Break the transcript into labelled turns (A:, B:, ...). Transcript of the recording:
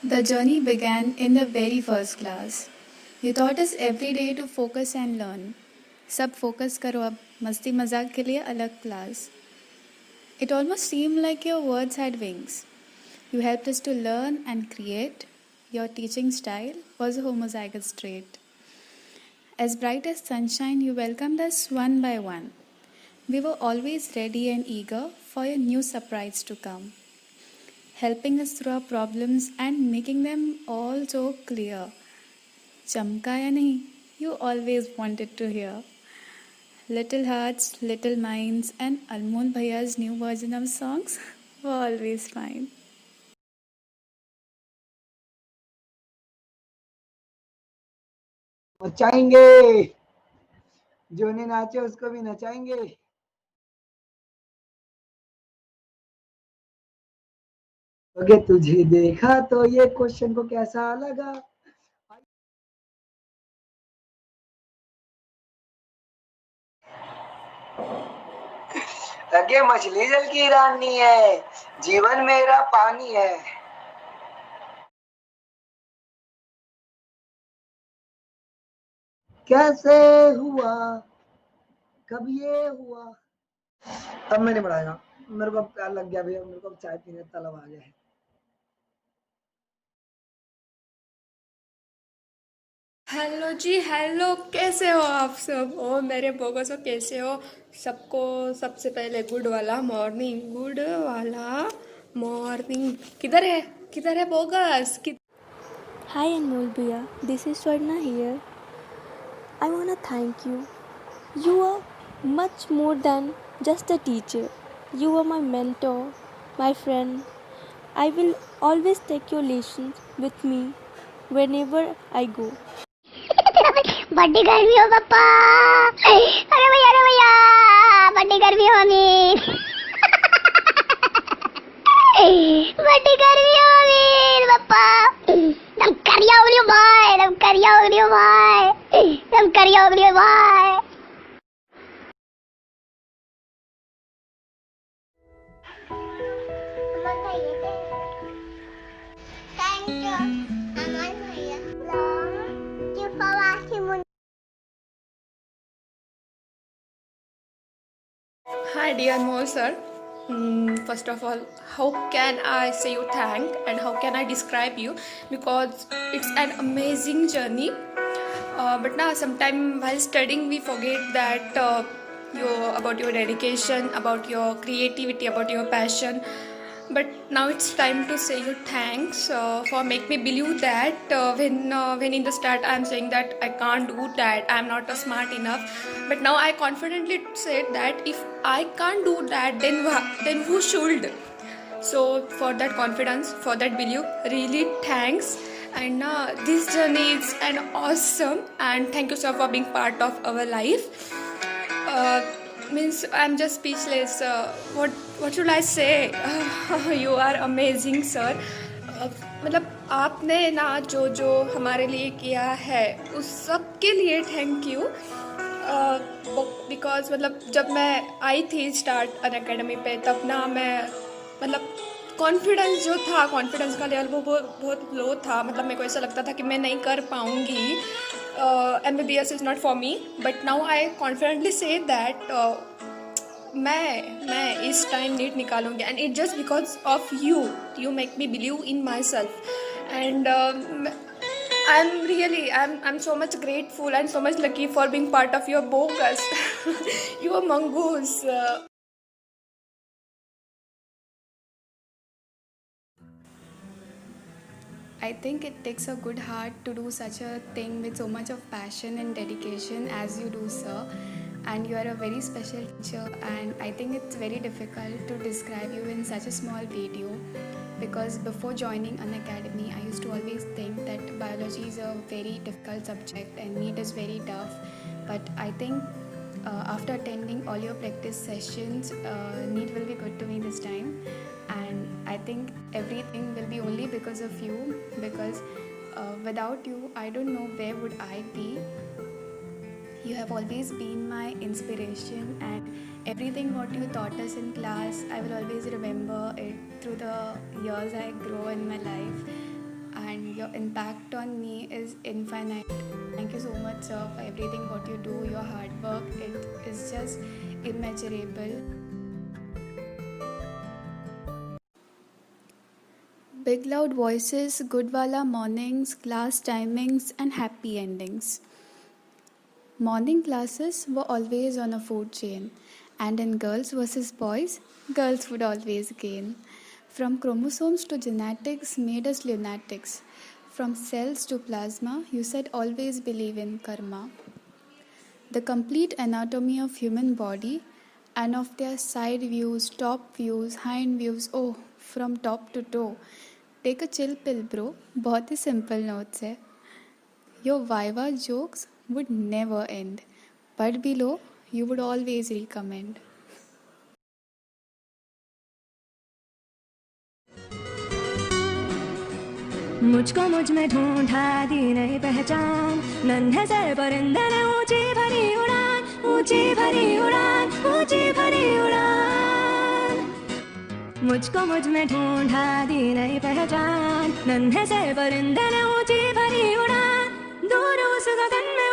A: The journey began in the very first class. You taught us every day to focus and learn. सब focus करो अब मस्ती मजाक के लिए अलग class. It almost seemed like your words had wings. You helped us to learn and create. Your teaching style was a homozygous trait. As bright as sunshine, you welcomed us one by one. We were always ready and eager for your new surprise to come, helping us through our problems and making them all so clear. चमका या नहीं, you always wanted to hear. Little hearts, little minds, and Anmol Bhaiya's new version of songs were always fine.
B: नचाएंगे, जो नहीं नाचे उसको भी नचाएंगे। Okay, तुझे देखा तो ये क्वेश्चन को कैसा लगा? लगे मछली जल की रानी है, जीवन मेरा पानी है। कैसे हुआ, कब ये हुआ? अब मैं नहीं बढ़ाएगा, मेरे को प्यार लग गया भैया, मेरे को चाय पीने तलब आ गया है।
C: हेलो जी, हेलो। कैसे हो आप सब? ओ मेरे बोगसो, कैसे हो? सबको सबसे पहले गुड वाला मॉर्निंग, गुड वाला मॉर्निंग। किधर है bogus?
D: Hi Anmol Bhaiya, this is Swarna here. I wanna thank you. You are much more than just a teacher. You are my mentor, my friend. I will always take your lessons with me whenever I go.
E: बड़ी गर्मी हो पापा। अरे भैया बड़ी गर्मी होगी। बड़ी गर्मी होगी पापा। दम करिया हो लियो भाई, दम करिया हो लियो भाई, दम करिया हो लियो भाई। Thank you, Amal भैया। Thank you for asking me.
C: Hi, dear Mo sir. First of all, how can I say you thank and how can I describe you? Because it's an amazing journey. But now, sometime while studying, we forget that about your dedication, about your creativity, about your passion. But now it's time to say you thanks for make me believe that when in the start I'm saying that I can't do that, I'm not smart enough. But now I confidently said that if I can't do that, then who should? So for that confidence, for that belief, really thanks. And this journey is an awesome, and thank you sir for being part of our life. uh, Means I'm just speechless. What should I say? You are amazing sir. मतलब आपने ना जो जो हमारे लिए किया है उस सब के लिए थैंक यू। बिकॉज मतलब जब मैं आई थी स्टार्ट अन अकेडमी पे, तब ना मैं मतलब कॉन्फिडेंस जो था, कॉन्फिडेंस का लेवल वो बहुत लो था। मतलब मेरे को ऐसा लगता था कि मैं नहीं कर पाऊँगी, MBBS is not for me. But now I confidently say that मैं इस टाइम नीट निकालूंगी, and it just because of you make me believe in myself. And I'm so much grateful and so much lucky for being part of your bogus. Your mongoose.
A: I think it takes a good heart to do such a thing with so much of passion and dedication as you do, sir. And you are a very special teacher, and I think it's very difficult to describe you in such a small video, because before joining an academy, I used to always think that biology is a very difficult subject and NEET is very tough. But I think after attending all your practice sessions, NEET will be good to me this time. And I think everything will be only because of you, because without you, I don't know where would I be. You have always been my inspiration, and everything what you taught us in class, I will always remember it through the years I grow in my life. and your impact on me is infinite. Thank you so much, sir, for everything what you do, your hard work. It is just immeasurable. Big loud voices, Goodwala mornings, class timings, and happy endings. Morning classes were always on a food chain, and in girls versus boys, girls would always gain. From chromosomes to genetics made us lunatics. From cells to plasma, you said always believe in karma. The complete anatomy of human body and of their side views, top views, hind views, oh, from top to toe. Take a chill pill, bro. बहुत ही simple notes है. Your Viva jokes would never end, but below you would always recommend.
F: मुझको मुझ में ढूंढा दी नई पहचान, नन्हे sir परिंदे ने ऊंची भरी उड़ान, ऊंची भरी उड़ान, ऊंची भरी उड़ान। मुझको मुझ में ढूंढा दी नई पहचान, नन्हे सर परिंदे ने ऊंची भरी उड़ान, दूर उस गगन में